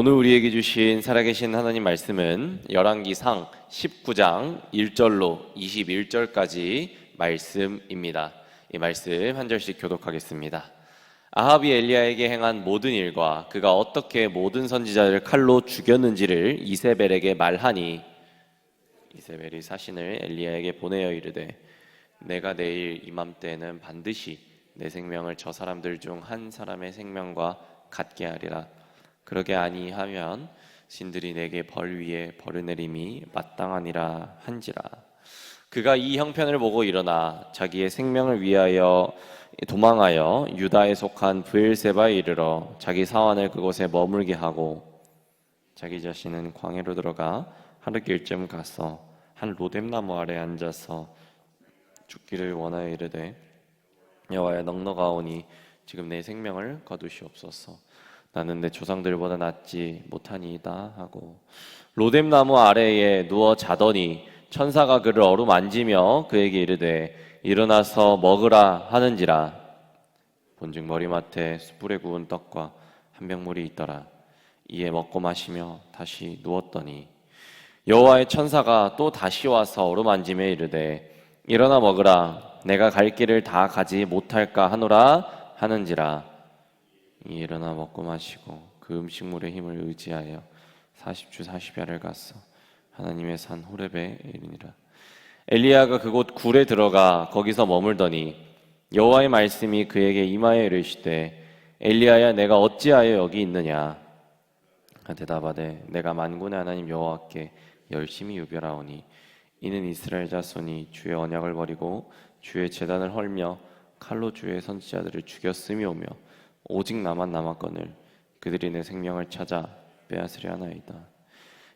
오늘 우리에게 주신 살아계신 하나님 말씀은 열왕기상 19장 1절로 21절까지 말씀입니다. 이 말씀 한 절씩 교독하겠습니다. 아합이 엘리야에게 행한 모든 일과 그가 어떻게 모든 선지자를 칼로 죽였는지를 이세벨에게 말하니, 이세벨이 사신을 엘리야에게 보내어 이르되 내가 내일 이맘때에는 반드시 내 생명을 저 사람들 중 한 사람의 생명과 같게 하리라. 그러게 아니하면 신들이 내게 벌 위에 벌을 내림이 마땅하니라 한지라. 그가 이 형편을 보고 일어나 자기의 생명을 위하여 도망하여 유다에 속한 브엘세바에 이르러 자기 사환을 그곳에 머물게 하고 자기 자신은 광야로 들어가 하루길쯤 가서 한 로뎀나무 아래 앉아서 죽기를 원하여 이르되 여호와여, 넉넉하오니 지금 내 생명을 거두시옵소서. 나는 내 조상들보다 낫지 못하니이다 하고 로뎀나무 아래에 누워 자더니 천사가 그를 어루만지며 그에게 이르되 일어나서 먹으라 하는지라. 본즉 머리맡에 숯불에 구운 떡과 한 병물이 있더라. 이에 먹고 마시며 다시 누웠더니 여호와의 천사가 또 다시 와서 어루만지며 이르되 일어나 먹으라. 내가 갈 길을 다 가지 못할까 하노라 하는지라. 일어나 먹고 마시고 그 음식물의 힘을 의지하여 40주 40야를 갔어 하나님의 산 호렙에 이르니라. 엘리야가 그곳 굴에 들어가 거기서 머물더니 여호와의 말씀이 그에게 임하여 이르시되 엘리야야, 내가 어찌하여 여기 있느냐. 대답하되 내가 만군의 하나님 여호와께 열심히 유별하오니 이는 이스라엘 자손이 주의 언약을 버리고 주의 제단을 헐며 칼로 주의 선지자들을 죽였음이오며 오직 나만 남았거늘 그들이 내 생명을 찾아 빼앗으려 하나이다.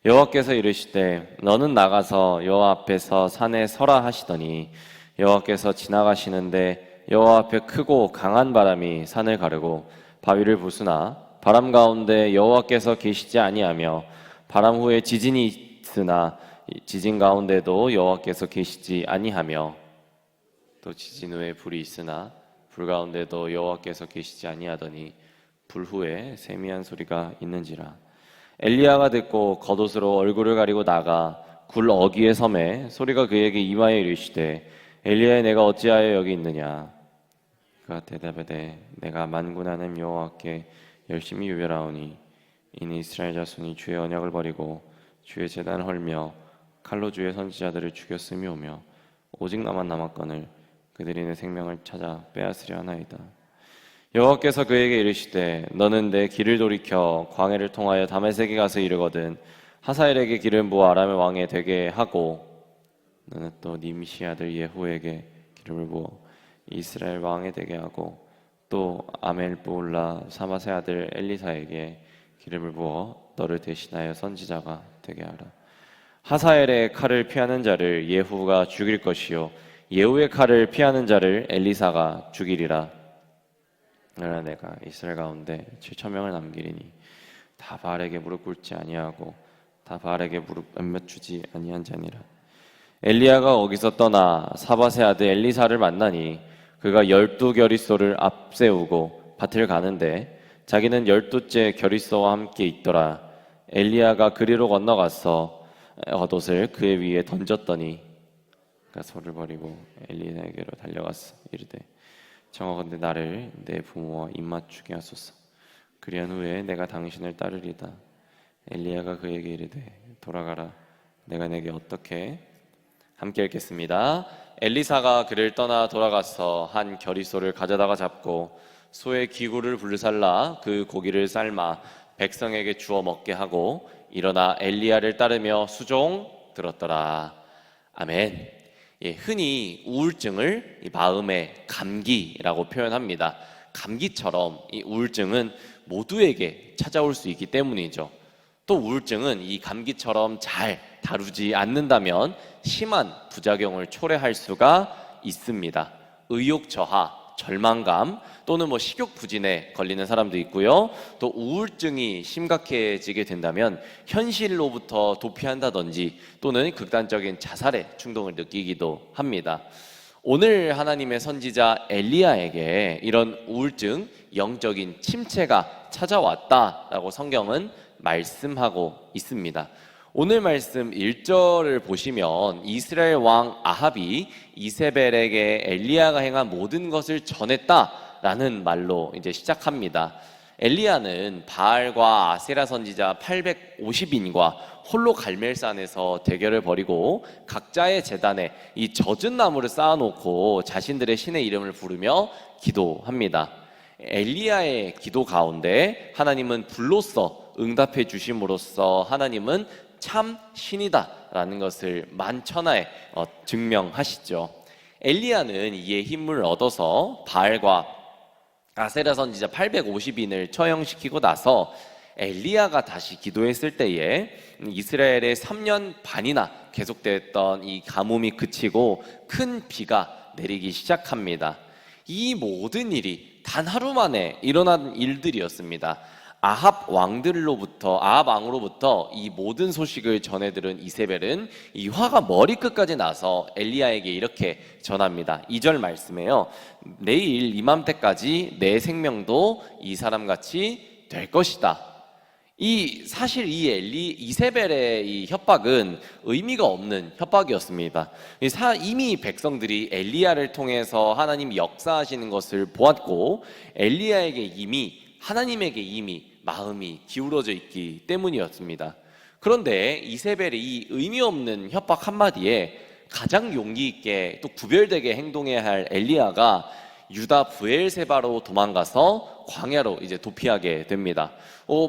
여호와께서 이르시되 너는 나가서 여호와 앞에서 산에 서라 하시더니 여호와께서 지나가시는데 여호와 앞에 크고 강한 바람이 산을 가르고 바위를 부수나 바람 가운데 여호와께서 계시지 아니하며 바람 후에 지진이 있으나 지진 가운데도 여호와께서 계시지 아니하며 또 지진 후에 불이 있으나 불 가운데도 여호와께서 계시지 아니하더니 불 후에 세미한 소리가 있는지라. 엘리야가 듣고 겉옷으로 얼굴을 가리고 나가 굴 어귀에 섬에 소리가 그에게 임하여 이르시되 엘리야야, 내가 어찌하여 여기 있느냐. 그가 대답하되 내가 만군의 하나님 여호와께 열심히 유별하오니 이는 이스라엘 자손이 주의 언약을 버리고 주의 제단을 헐며 칼로 주의 선지자들을 죽였음이오며 오직 나만 남았거늘 그들이 내 생명을 찾아 빼앗으려 하나이다. 여호와께서 그에게 이르시되 너는 내 길을 돌이켜 광야를 통하여 다메섹에 가서 이르거든 하사엘에게 기름 부어 아람의 왕이 되게 하고 너는 또 님시 아들 예후에게 기름을 부어 이스라엘 왕이 되게 하고 또 아멜보올라 사마세 아들 엘리사에게 기름을 부어 너를 대신하여 선지자가 되게 하라. 하사엘의 칼을 피하는 자를 예후가 죽일 것이요 예후의 칼을 피하는 자를 엘리사가 죽이리라. 그러나 내가 이스라엘 가운데 7,000명을 남기리니 다 바알에게 무릎 꿇지 아니하고 다 바알에게 무릎 안 맞추지 아니한 자니라. 엘리야가 거기서 떠나 사밧의 아들 엘리사를 만나니 그가 12겨리소를 앞세우고 밭을 가는데 자기는 12째 겨리소와 함께 있더라. 엘리야가 그리로 건너가서 겉옷을 그의 위에 던졌더니 그가 소를 버리고 엘리야에게로 달려갔어. 이르되 청하건대 나를 내 부모와 입맞추게 하소서. 그리한 후에 내가 당신을 따르리다. 엘리야가 그에게 이르되 돌아가라. 내가 내게 어떻게. 함께 읽겠습니다. 엘리사가 그를 떠나 돌아가서 한 겨리소를 가져다가 잡고 소의 기구를 불살라 그 고기를 삶아 백성에게 주어 먹게 하고 일어나 엘리야를 따르며 수종 들었더라. 아멘. 흔히 우울증을 마음의 감기라고 표현합니다. 감기처럼 이 우울증은 모두에게 찾아올 수 있기 때문이죠. 또 우울증은 이 감기처럼 잘 다루지 않는다면 심한 부작용을 초래할 수가 있습니다. 의욕 저하, 절망감 또는 식욕 부진에 걸리는 사람도 있고요. 또 우울증이 심각해지게 된다면 현실로부터 도피한다든지 또는 극단적인 자살의 충동을 느끼기도 합니다. 오늘 하나님의 선지자 엘리야에게 이런 우울증, 영적인 침체가 찾아왔다라고 성경은 말씀하고 있습니다. 오늘 말씀 1절을 보시면 이스라엘 왕 아합이 이세벨에게 엘리야가 행한 모든 것을 전했다라는 말로 이제 시작합니다. 엘리야는 바알과 아세라 선지자 850인과 홀로 갈멜산에서 대결을 벌이고 각자의 제단에 이 젖은 나무를 쌓아놓고 자신들의 신의 이름을 부르며 기도합니다. 엘리야의 기도 가운데 하나님은 불로써 응답해 주심으로써 하나님은 참 신이다 라는 것을 만천하에 증명하시죠. 엘리야는 이에 힘을 얻어서 바알과 아세라 선지자 850인을 처형시키고 나서 엘리야가 다시 기도했을 때에 이스라엘의 3년 반이나 계속됐던 이 가뭄이 그치고 큰 비가 내리기 시작합니다. 이 모든 일이 단 하루 만에 일어난 일들이었습니다. 아합 왕으로부터 이 모든 소식을 전해들은 이세벨은 이 화가 머리끝까지 나서 엘리야에게 이렇게 전합니다. 2절 말씀에요. 내일 이맘때까지 내 생명도 이 사람같이 될 것이다. 사실 이세벨의 이 협박은 의미가 없는 협박이었습니다. 이미 백성들이 엘리야를 통해서 하나님이 역사하시는 것을 보았고 하나님에게 이미 마음이 기울어져 있기 때문이었습니다. 그런데 이세벨의 이 의미 없는 협박 한마디에 가장 용기 있게 또 구별되게 행동해야 할 엘리야가 유다 브엘세바로 도망가서 광야로 이제 도피하게 됩니다.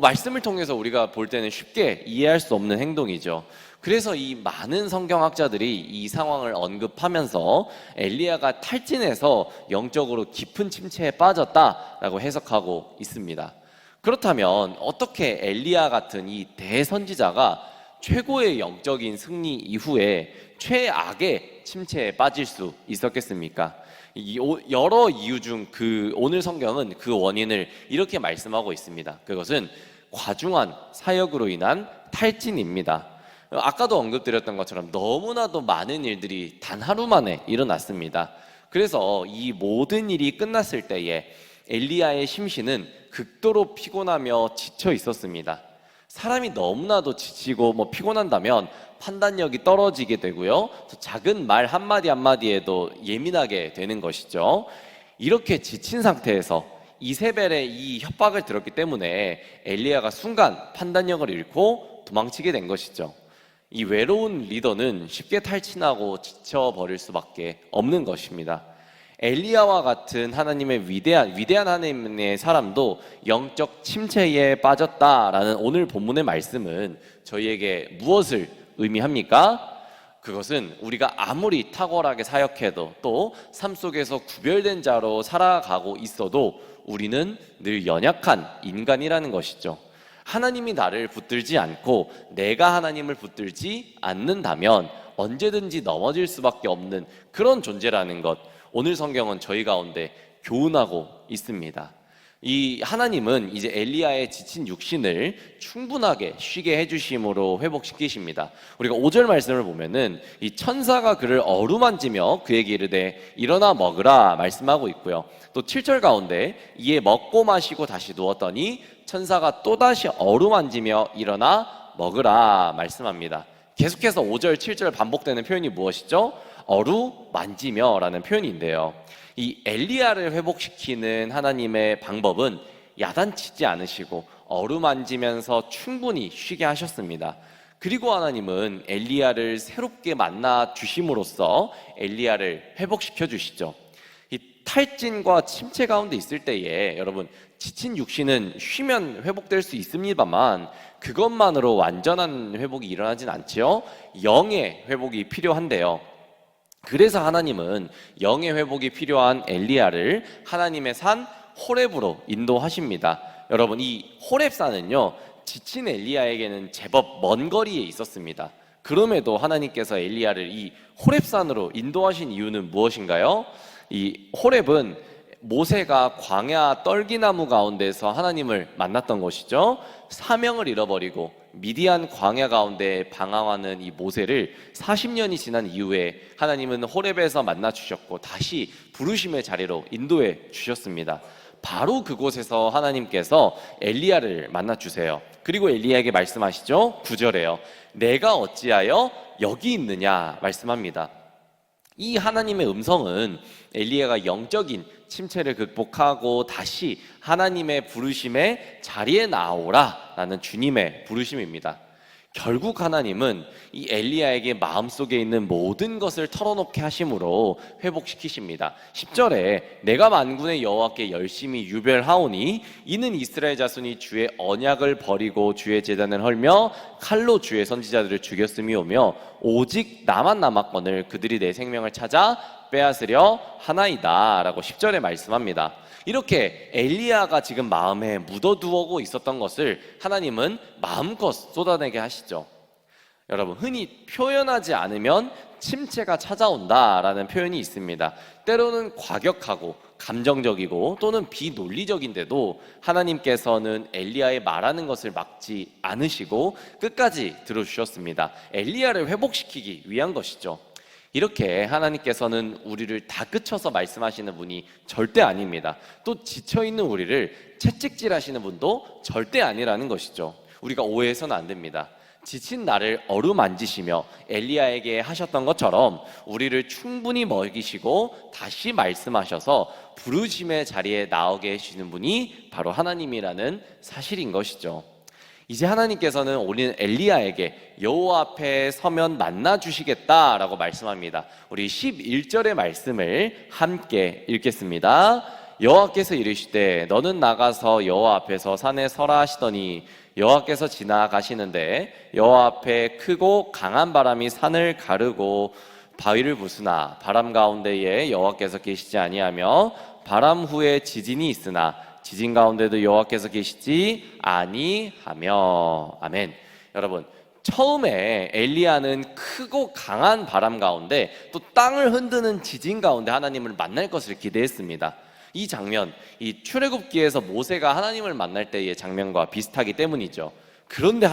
말씀을 통해서 우리가 볼 때는 쉽게 이해할 수 없는 행동이죠. 그래서 이 많은 성경학자들이 이 상황을 언급하면서 엘리야가 탈진해서 영적으로 깊은 침체에 빠졌다라고 해석하고 있습니다. 그렇다면 어떻게 엘리야 같은 이 대선지자가 최고의 영적인 승리 이후에 최악의 침체에 빠질 수 있었겠습니까? 여러 이유 중 오늘 성경은 그 원인을 이렇게 말씀하고 있습니다. 그것은 과중한 사역으로 인한 탈진입니다. 아까도 언급드렸던 것처럼 너무나도 많은 일들이 단 하루 만에 일어났습니다. 그래서 이 모든 일이 끝났을 때에 엘리야의 심신은 극도로 피곤하며 지쳐 있었습니다. 사람이 너무나도 지치고 피곤한다면 판단력이 떨어지게 되고요, 작은 말 한마디 한마디에도 예민하게 되는 것이죠. 이렇게 지친 상태에서 이세벨의 이 협박을 들었기 때문에 엘리야가 순간 판단력을 잃고 도망치게 된 것이죠. 이 외로운 리더는 쉽게 탈진하고 지쳐버릴 수밖에 없는 것입니다. 엘리야와 같은 하나님의 위대한 하나님의 사람도 영적 침체에 빠졌다라는 오늘 본문의 말씀은 저희에게 무엇을 의미합니까? 그것은 우리가 아무리 탁월하게 사역해도 또 삶 속에서 구별된 자로 살아가고 있어도 우리는 늘 연약한 인간이라는 것이죠. 하나님이 나를 붙들지 않고 내가 하나님을 붙들지 않는다면 언제든지 넘어질 수밖에 없는 그런 존재라는 것, 오늘 성경은 저희 가운데 교훈하고 있습니다. 이 하나님은 이제 엘리야의 지친 육신을 충분하게 쉬게 해주심으로 회복시키십니다. 우리가 5절 말씀을 보면은 이 천사가 그를 어루만지며 그에게 이르되 일어나 먹으라 말씀하고 있고요. 또 7절 가운데 이에 먹고 마시고 다시 누웠더니 천사가 또다시 어루만지며 일어나 먹으라 말씀합니다. 계속해서 5절, 7절 반복되는 표현이 무엇이죠? 어루만지며 라는 표현인데요, 이 엘리야를 회복시키는 하나님의 방법은 야단치지 않으시고 어루만지면서 충분히 쉬게 하셨습니다. 그리고 하나님은 엘리야를 새롭게 만나 주심으로써 엘리야를 회복시켜 주시죠. 이 탈진과 침체 가운데 있을 때에 여러분, 지친 육신은 쉬면 회복될 수 있습니다만 그것만으로 완전한 회복이 일어나진 않지요. 영의 회복이 필요한데요, 그래서 하나님은 영의 회복이 필요한 엘리야를 하나님의 산 호렙으로 인도하십니다. 여러분, 이 호렙산은요, 지친 엘리야에게는 제법 먼 거리에 있었습니다. 그럼에도 하나님께서 엘리야를 이 호렙산으로 인도하신 이유는 무엇인가요? 이 호렙은 모세가 광야 떨기나무 가운데서 하나님을 만났던 것이죠. 사명을 잃어버리고 미디안 광야 가운데 방황하는 이 모세를 40년이 지난 이후에 하나님은 호렙에서 만나 주셨고 다시 부르심의 자리로 인도해 주셨습니다. 바로 그곳에서 하나님께서 엘리야를 만나 주세요. 그리고 엘리야에게 말씀하시죠. 9절에요. 내가 어찌하여 여기 있느냐 말씀합니다. 이 하나님의 음성은 엘리야가 영적인 침체를 극복하고 다시 하나님의 부르심의 자리에 나오라 라는 주님의 부르심입니다. 결국 하나님은 이 엘리야에게 마음속에 있는 모든 것을 털어놓게 하심으로 회복시키십니다. 10절에 내가 만군의 여호와께 열심히 유별하오니 이는 이스라엘 자손이 주의 언약을 버리고 주의 제단을 헐며 칼로 주의 선지자들을 죽였음이오며 오직 나만 남았거늘 그들이 내 생명을 찾아 빼앗으려 하나이다 라고 10절에 말씀합니다. 이렇게 엘리야가 지금 마음에 묻어두고 있었던 것을 하나님은 마음껏 쏟아내게 하시죠. 여러분, 흔히 표현하지 않으면 침체가 찾아온다라는 표현이 있습니다. 때로는 과격하고 감정적이고 또는 비논리적인데도 하나님께서는 엘리야의 말하는 것을 막지 않으시고 끝까지 들어주셨습니다. 엘리야를 회복시키기 위한 것이죠. 이렇게 하나님께서는 우리를 다그쳐서 말씀하시는 분이 절대 아닙니다. 또 지쳐있는 우리를 채찍질하시는 분도 절대 아니라는 것이죠. 우리가 오해해서는 안 됩니다. 지친 나를 어루만지시며 엘리야에게 하셨던 것처럼 우리를 충분히 먹이시고 다시 말씀하셔서 부르심의 자리에 나오게 해주시는 분이 바로 하나님이라는 사실인 것이죠. 이제 하나님께서는 우리는 엘리야에게 여호와 앞에 서면 만나 주시겠다라고 말씀합니다. 우리 11절의 말씀을 함께 읽겠습니다. 여호와께서 이르시되 너는 나가서 여호와 앞에서 산에 서라 하시더니 여호와께서 지나가시는데 여호와 앞에 크고 강한 바람이 산을 가르고 바위를 부수나 바람 가운데에 여호와께서 계시지 아니하며 바람 후에 지진이 있으나 지진 가운데도 여호와께서 계시지 아니하며. 아멘. 여러분, 처음에 엘리야는 크고 강한 바람 가운데 또 땅을 흔드는 지진 가운데 하나님을 만날 것을 기대했습니다. 이 장면, 이 출애굽기에서 모세가 하나님을 만날 때의 장면과 비슷하기 때문이죠. 그런데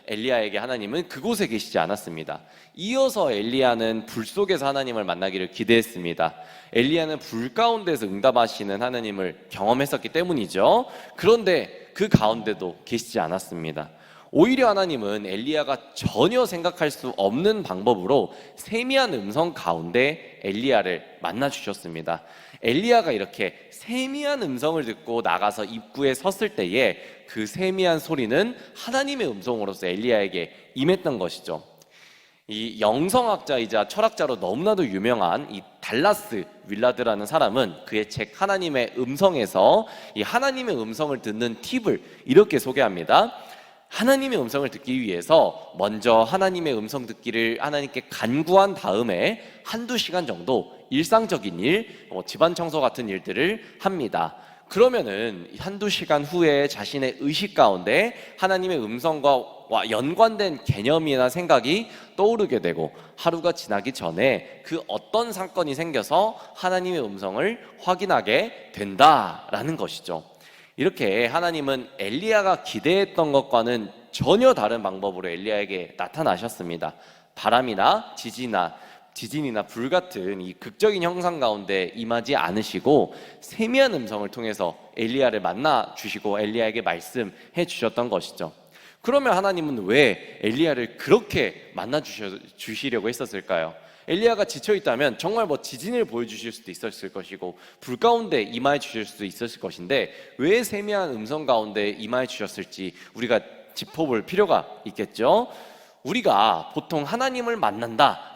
엘리야에게 하나님은 그곳에 계시지 않았습니다. 이어서 엘리야는 불 속에서 하나님을 만나기를 기대했습니다. 엘리야는 불 가운데서 응답하시는 하나님을 경험했었기 때문이죠. 그런데 그 가운데도 계시지 않았습니다. 오히려 하나님은 엘리야가 전혀 생각할 수 없는 방법으로 세미한 음성 가운데 엘리야를 만나 주셨습니다. 엘리야가 이렇게 세미한 음성을 듣고 나가서 입구에 섰을 때에 그 세미한 소리는 하나님의 음성으로서 엘리야에게 임했던 것이죠. 이 영성학자이자 철학자로 너무나도 유명한 이 달라스 윌라드라는 사람은 그의 책 하나님의 음성에서 이 하나님의 음성을 듣는 팁을 이렇게 소개합니다. 하나님의 음성을 듣기 위해서 먼저 하나님의 음성 듣기를 하나님께 간구한 다음에 한두 시간 정도 일상적인 일, 집안 청소 같은 일들을 합니다. 그러면은 한두 시간 후에 자신의 의식 가운데 하나님의 음성과 연관된 개념이나 생각이 떠오르게 되고 하루가 지나기 전에 그 어떤 사건이 생겨서 하나님의 음성을 확인하게 된다라는 것이죠. 이렇게 하나님은 엘리야가 기대했던 것과는 전혀 다른 방법으로 엘리야에게 나타나셨습니다. 바람이나 지진이나 불 같은 이 극적인 형상 가운데 임하지 않으시고 세미한 음성을 통해서 엘리야를 만나 주시고 엘리야에게 말씀해 주셨던 것이죠. 그러면 하나님은 왜 엘리야를 그렇게 만나 주시려고 했었을까요? 엘리야가 지쳐있다면 정말 지진을 보여주실 수도 있었을 것이고 불 가운데 임하여 주실 수도 있었을 것인데 왜 세미한 음성 가운데 임하여 주셨을지 우리가 짚어볼 필요가 있겠죠. 우리가 보통 하나님을 만났다,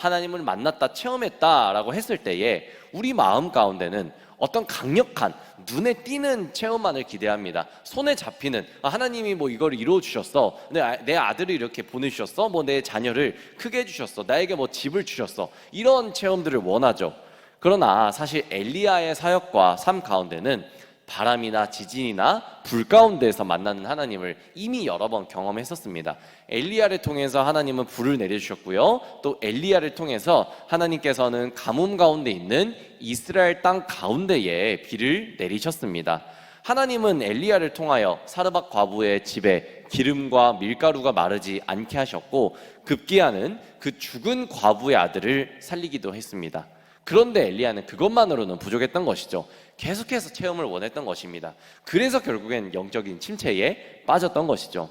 체험했다라고 했을 때에 우리 마음 가운데는 어떤 강력한 눈에 띄는 체험만을 기대합니다. 손에 잡히는 하나님이 이걸 이루어 주셨어, 내 아들을 이렇게 보내주셨어, 내 자녀를 크게 해주셨어, 나에게 집을 주셨어, 이런 체험들을 원하죠. 그러나 사실 엘리야의 사역과 삶 가운데는 바람이나 지진이나 불 가운데에서 만나는 하나님을 이미 여러 번 경험했었습니다. 엘리야를 통해서 하나님은 불을 내려주셨고요, 또 엘리야를 통해서 하나님께서는 가뭄 가운데 있는 이스라엘 땅 가운데에 비를 내리셨습니다. 하나님은 엘리야를 통하여 사르밧 과부의 집에 기름과 밀가루가 마르지 않게 하셨고 급기야는 그 죽은 과부의 아들을 살리기도 했습니다. 그런데 엘리야는 그것만으로는 부족했던 것이죠. 계속해서 체험을 원했던 것입니다. 그래서 결국엔 영적인 침체에 빠졌던 것이죠.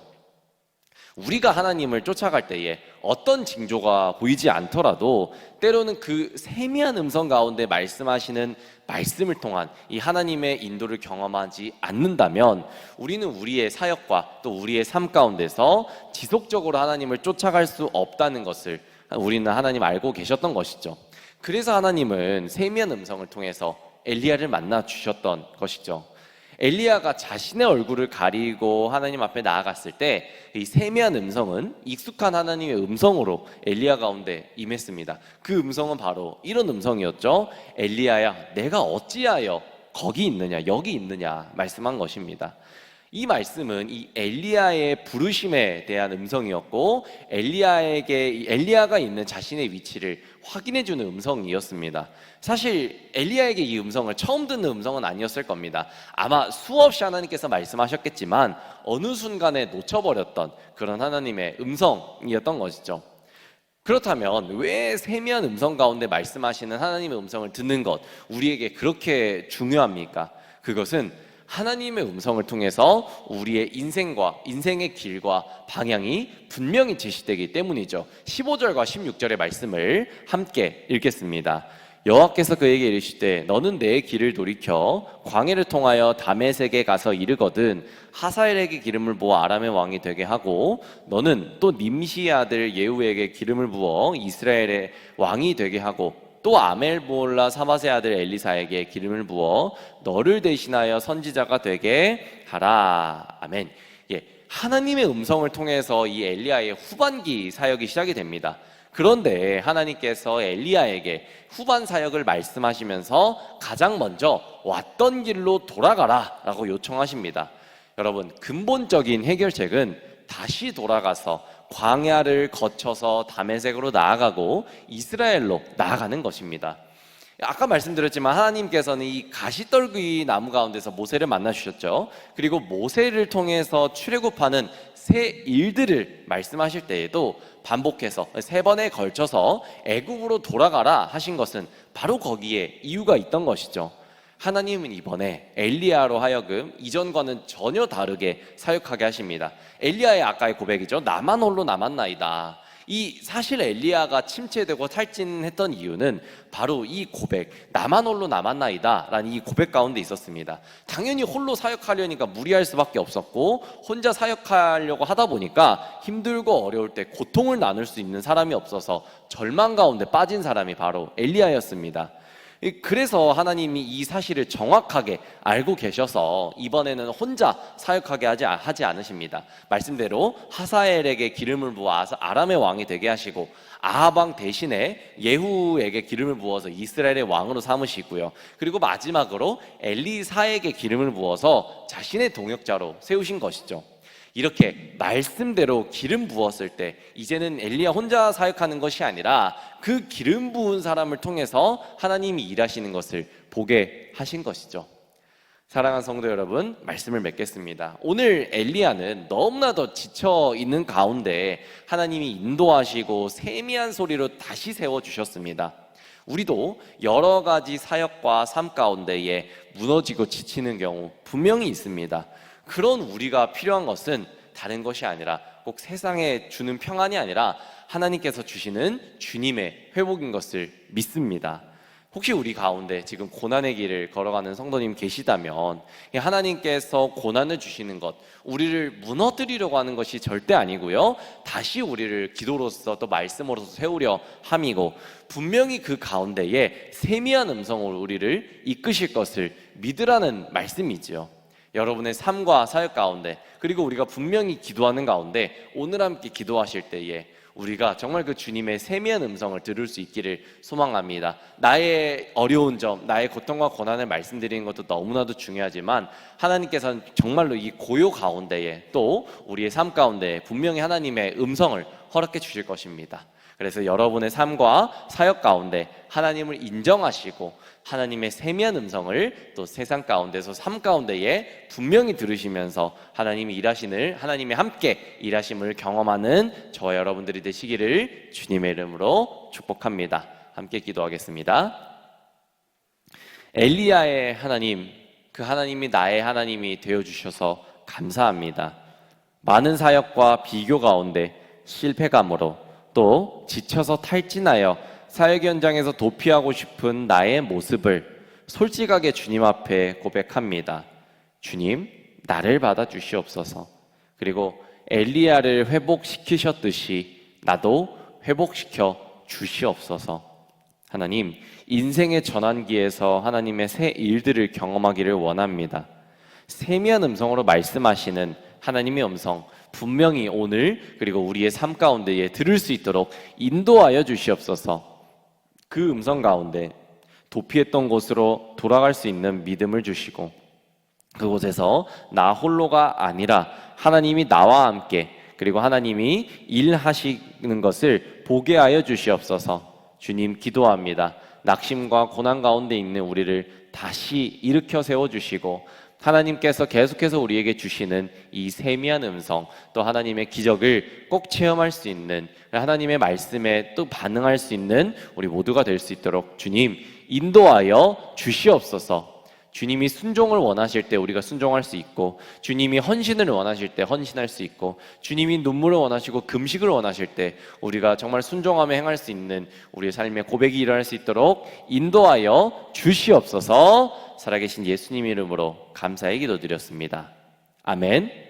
우리가 하나님을 쫓아갈 때에 어떤 징조가 보이지 않더라도 때로는 그 세미한 음성 가운데 말씀하시는 말씀을 통한 이 하나님의 인도를 경험하지 않는다면 우리는 우리의 사역과 또 우리의 삶 가운데서 지속적으로 하나님을 쫓아갈 수 없다는 것을 우리는 하나님 알고 계셨던 것이죠. 그래서 하나님은 세미한 음성을 통해서 엘리야를 만나 주셨던 것이죠. 엘리야가 자신의 얼굴을 가리고 하나님 앞에 나아갔을 때 이 세미한 음성은 익숙한 하나님의 음성으로 엘리야 가운데 임했습니다. 그 음성은 바로 이런 음성이었죠. 엘리야야, 내가 어찌하여 거기 있느냐, 여기 있느냐 말씀한 것입니다. 이 말씀은 이 엘리야의 부르심에 대한 음성이었고 엘리야가 있는 자신의 위치를 확인해주는 음성이었습니다. 사실 엘리야에게 이 음성을 처음 듣는 음성은 아니었을 겁니다. 아마 수없이 하나님께서 말씀하셨겠지만 어느 순간에 놓쳐버렸던 그런 하나님의 음성이었던 것이죠. 그렇다면 왜 세미한 음성 가운데 말씀하시는 하나님의 음성을 듣는 것 우리에게 그렇게 중요합니까? 그것은 하나님의 음성을 통해서 우리의 인생의 길과 방향이 분명히 제시되기 때문이죠. 15절과 16절의 말씀을 함께 읽겠습니다. 여호와께서 그에게 이르시되 너는 내 길을 돌이켜 광야를 통하여 다메섹에 가서 이르거든 하사엘에게 기름을 부어 아람의 왕이 되게 하고 너는 또 님시의 아들 예후에게 기름을 부어 이스라엘의 왕이 되게 하고 또 아멜볼라 사밧의 아들 엘리사에게 기름을 부어 너를 대신하여 선지자가 되게 하라. 아멘. 하나님의 음성을 통해서 이 엘리야의 후반기 사역이 시작이 됩니다. 그런데 하나님께서 엘리야에게 후반 사역을 말씀하시면서 가장 먼저 왔던 길로 돌아가라 라고 요청하십니다. 여러분, 근본적인 해결책은 다시 돌아가서 광야를 거쳐서 다메섹으로 나아가고 이스라엘로 나아가는 것입니다. 아까 말씀드렸지만 하나님께서는 이 가시떨기 나무 가운데서 모세를 만나 주셨죠. 그리고 모세를 통해서 출애굽하는 새 일들을 말씀하실 때에도 반복해서 3번에 걸쳐서 애굽으로 돌아가라 하신 것은 바로 거기에 이유가 있던 것이죠. 하나님은 이번에 엘리야로 하여금 이전과는 전혀 다르게 사역하게 하십니다. 엘리야의 아까의 고백이죠. 나만 홀로 남았나이다. 이 사실 엘리야가 침체되고 탈진했던 이유는 바로 이 고백, 나만 홀로 남았나이다 라는 이 고백 가운데 있었습니다. 당연히 홀로 사역하려니까 무리할 수밖에 없었고 혼자 사역하려고 하다 보니까 힘들고 어려울 때 고통을 나눌 수 있는 사람이 없어서 절망 가운데 빠진 사람이 바로 엘리야였습니다. 그래서 하나님이 이 사실을 정확하게 알고 계셔서 이번에는 혼자 사역하게 하지 않으십니다. 말씀대로 하사엘에게 기름을 부어서 아람의 왕이 되게 하시고 아합 왕 대신에 예후에게 기름을 부어서 이스라엘의 왕으로 삼으시고요. 그리고 마지막으로 엘리사에게 기름을 부어서 자신의 동역자로 세우신 것이죠. 이렇게 말씀대로 기름 부었을 때 이제는 엘리야 혼자 사역하는 것이 아니라 그 기름 부은 사람을 통해서 하나님이 일하시는 것을 보게 하신 것이죠. 사랑하는 성도 여러분, 말씀을 맺겠습니다. 오늘 엘리야는 너무나도 지쳐 있는 가운데 하나님이 인도하시고 세미한 소리로 다시 세워주셨습니다. 우리도 여러 가지 사역과 삶 가운데에 무너지고 지치는 경우 분명히 있습니다. 그런 우리가 필요한 것은 다른 것이 아니라 꼭 세상에 주는 평안이 아니라 하나님께서 주시는 주님의 회복인 것을 믿습니다. 혹시 우리 가운데 지금 고난의 길을 걸어가는 성도님 계시다면 하나님께서 고난을 주시는 것, 우리를 무너뜨리려고 하는 것이 절대 아니고요, 다시 우리를 기도로서 또 말씀으로서 세우려 함이고 분명히 그 가운데에 세미한 음성으로 우리를 이끄실 것을 믿으라는 말씀이지요. 여러분의 삶과 사역 가운데 그리고 우리가 분명히 기도하는 가운데 오늘 함께 기도하실 때에 우리가 정말 그 주님의 세미한 음성을 들을 수 있기를 소망합니다. 나의 어려운 점, 나의 고통과 고난을 말씀드리는 것도 너무나도 중요하지만 하나님께서는 정말로 이 고요 가운데에 또 우리의 삶 가운데 분명히 하나님의 음성을 허락해 주실 것입니다. 그래서 여러분의 삶과 사역 가운데 하나님을 인정하시고 하나님의 세미한 음성을 또 세상 가운데서 삶 가운데에 분명히 들으시면서 하나님이 함께 일하심을 경험하는 저와 여러분들이 되시기를 주님의 이름으로 축복합니다. 함께 기도하겠습니다. 엘리야의 하나님, 그 하나님이 나의 하나님이 되어주셔서 감사합니다. 많은 사역과 비교 가운데 실패감으로 또 지쳐서 탈진하여 사역 현장에서 도피하고 싶은 나의 모습을 솔직하게 주님 앞에 고백합니다. 주님, 나를 받아주시옵소서. 그리고 엘리야를 회복시키셨듯이 나도 회복시켜 주시옵소서. 하나님, 인생의 전환기에서 하나님의 새 일들을 경험하기를 원합니다. 세미한 음성으로 말씀하시는 하나님의 음성, 분명히 오늘 그리고 우리의 삶 가운데에 들을 수 있도록 인도하여 주시옵소서. 그 음성 가운데 도피했던 곳으로 돌아갈 수 있는 믿음을 주시고, 그곳에서 나 홀로가 아니라 하나님이 나와 함께, 그리고 하나님이 일하시는 것을 보게 하여 주시옵소서. 주님, 기도합니다. 낙심과 고난 가운데 있는 우리를 다시 일으켜 세워주시고, 하나님께서 계속해서 우리에게 주시는 이 세미한 음성, 또 하나님의 기적을 꼭 체험할 수 있는, 하나님의 말씀에 또 반응할 수 있는 우리 모두가 될 수 있도록 주님 인도하여 주시옵소서. 주님이 순종을 원하실 때 우리가 순종할 수 있고, 주님이 헌신을 원하실 때 헌신할 수 있고, 주님이 눈물을 원하시고 금식을 원하실 때 우리가 정말 순종하며 행할 수 있는 우리의 삶의 고백이 일어날 수 있도록 인도하여 주시옵소서. 살아계신 예수님 이름으로 감사의 기도드렸습니다. 아멘.